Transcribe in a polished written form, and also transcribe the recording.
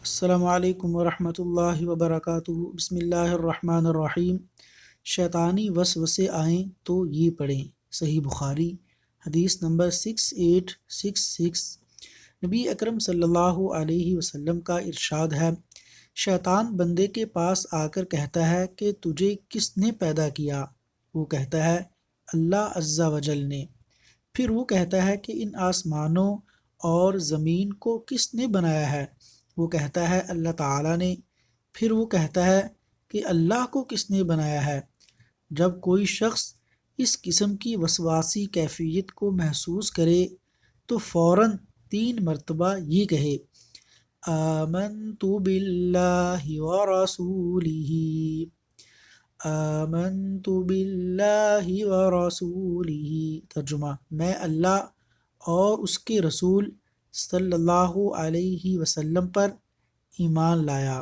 السلام علیکم ورحمۃ اللہ وبرکاتہ۔ بسم اللہ الرحمن الرحیم۔ شیطانی وسوسے آئیں تو یہ پڑھیں۔ صحیح بخاری حدیث نمبر 6866۔ نبی اکرم صلی اللہ علیہ وسلم کا ارشاد ہے، شیطان بندے کے پاس آ کر کہتا ہے کہ تجھے کس نے پیدا کیا؟ وہ کہتا ہے اللہ عز و جل نے۔ پھر وہ کہتا ہے کہ ان آسمانوں اور زمین کو کس نے بنایا ہے؟ وہ کہتا ہے اللہ تعالیٰ نے۔ پھر وہ کہتا ہے کہ اللہ کو کس نے بنایا ہے؟ جب کوئی شخص اس قسم کی وسواسی کیفیت کو محسوس کرے تو فوراً 3 مرتبہ یہ کہے، آمنت باللہ ورسولہ، آمنت باللہ ورسولہ۔ ترجمہ، میں اللہ اور اس کے رسول صلی اللہ علیہ وسلم پر ایمان لایا۔